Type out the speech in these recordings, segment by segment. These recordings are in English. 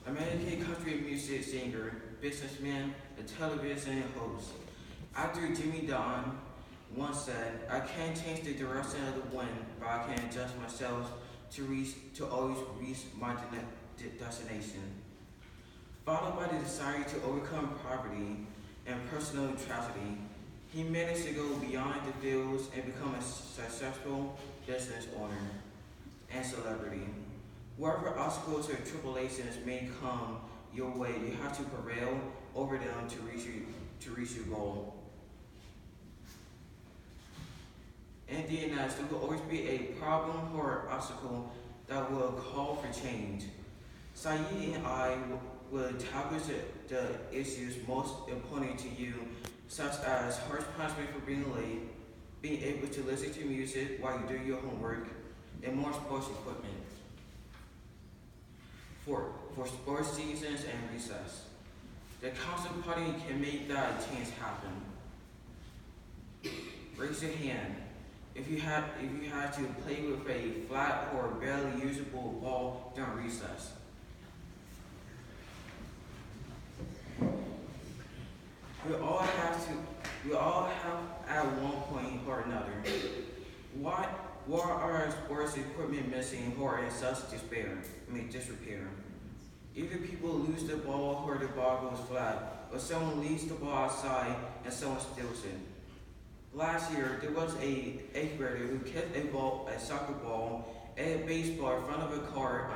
American country music singer, businessman, and television host. Actor Jimmy Don once said, "I can't change the direction of the wind, but I can adjust myself to always reach my destination." Followed by the desire to overcome poverty and personal tragedy, he managed to go beyond the fields and become a successful business owner and celebrity. Whatever obstacles or tribulations may come your way, you have to prevail over them to reach your goal. In DNS, there will always be a problem or obstacle that will call for change. Saeed and I will tackle the issues most important to you, such as harsh punishment for being late, being able to listen to music while you do your homework, and more sports equipment for sports seasons and recess. The council party can make that change happen. Raise your hand if you had to play with a flat or barely usable ball during recess. We all have at one point or another. Why are sports equipment missing or in such disrepair? Either people lose the ball or the ball goes flat, or someone leaves the ball outside and someone steals it. Last year, there was a 8th grader who kicked a soccer ball, and a baseball in front of a car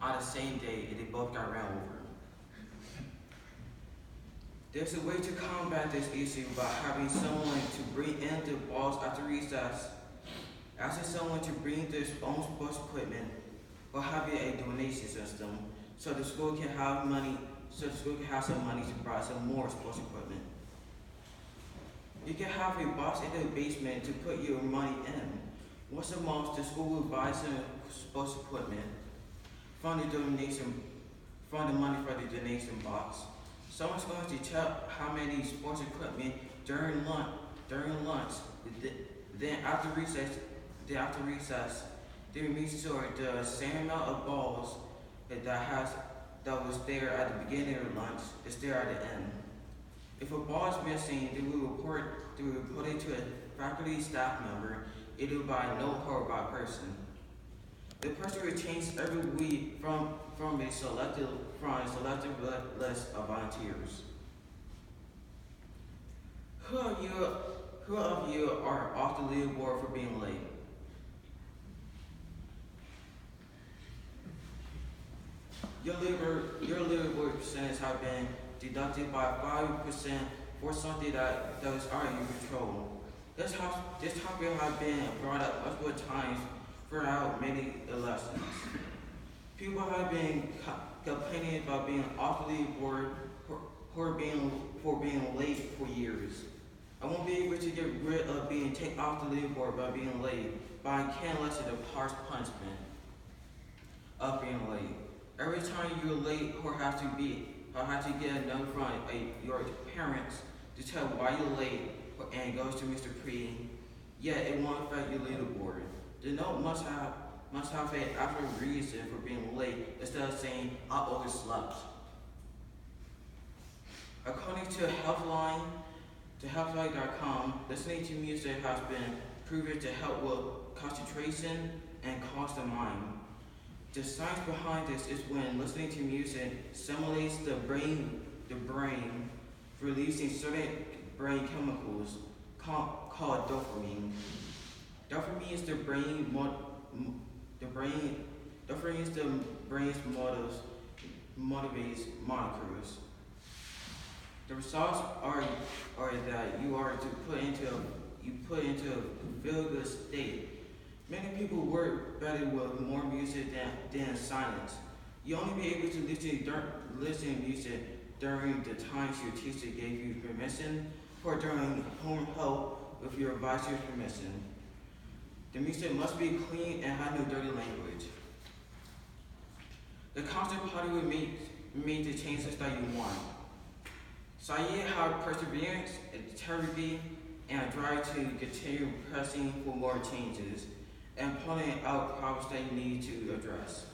on the same day, and they both got ran over. There's a way to combat this issue by having someone to bring in the balls after recess, asking someone to bring their own sports equipment, or having a donation system so the school can have some money to buy some more sports equipment. You can have a box in the basement to put your money in. Once a month, the school will buy some sports equipment from the money for the donation box. Someone's going to check how many sports equipment during lunch. Then after recess, they make sure the same amount of balls that was there at the beginning of lunch is there at the end. If a ball is missing, they will report it to a faculty staff member, either by note or by person. The person will change every week from a selected list of volunteers. Who of you are off the leaderboard for being late? Your leaderboard percentage have been deducted by 5% for something that was out of your control. This topic has been brought up multiple times throughout many lessons. People have been complaining about being off the leaderboard for being late for years. I won't be able to get rid of being taken off the leaderboard by being late, but I can lessen the harsh punishment of being late. Every time you're late or have to get a note from your parents to tell why you're late and it goes to Mr. P, yet it won't affect your leaderboard. The note must have an actual reason for being late instead of saying I overslept. According to Healthline.com, listening to music has been proven to help with concentration and calms the mind. The science behind this is when listening to music stimulates the brain releasing certain brain chemicals called dopamine. Dopamine is the brain's motivates monikers. The results are that you are put into a feel-good state. Many people work better with more music than silence. You only be able to listen to music during the times your teacher gave you permission, or during home help with your advisor's permission. The music must be clean and have no dirty language. The concert party will make the changes that you want. Saeed had perseverance, integrity, and a drive to continue pressing for more changes and pointing out problems that you need to address.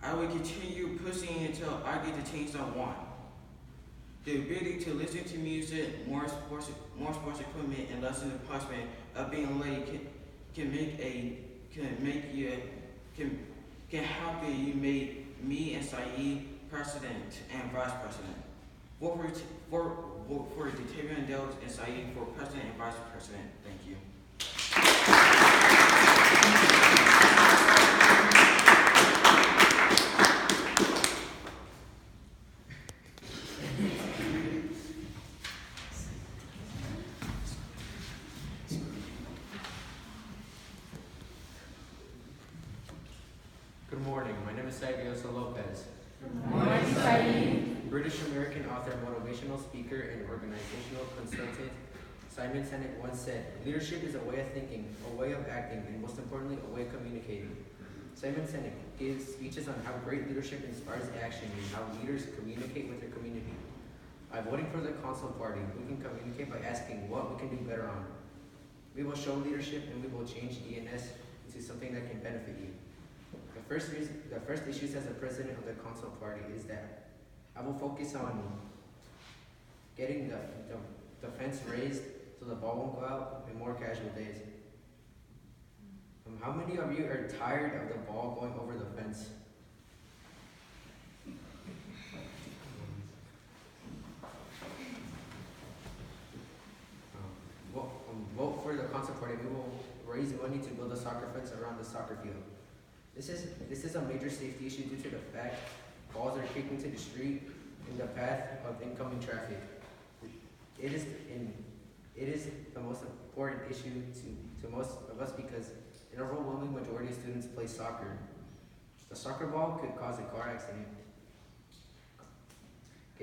I will continue pushing until I get the change I want. The ability to listen to music, more sports equipment, and lessen the punishment of being late can help you make me and Saeed president and vice president. Vote for Ditaevion and Saeed for president and vice president. Thank you. Good morning. My name is Ditaevion Lopez. Good morning, Saeed. British American author, motivational speaker, and organizational consultant Simon Sinek once said, "Leadership is a way of thinking, a way of acting, and most importantly, a way of communicating." Simon Sinek gives speeches on how great leadership inspires action and how leaders communicate with their community. By voting for the Council Party, we can communicate by asking what we can do better on. We will show leadership and we will change DNS into something that can benefit you. The first issues as the president of the Council Party is that I will focus on getting the fence raised so the ball won't go out in more casual days. How many of you are tired of the ball going over the fence? Vote for the Council Party. We will raise money to build a soccer fence around the soccer field. This is a major safety issue due to the fact balls are kicked into the street in the path of incoming traffic. It is the most important issue to most of us because an overwhelming majority of students play soccer. The soccer ball could cause a car accident.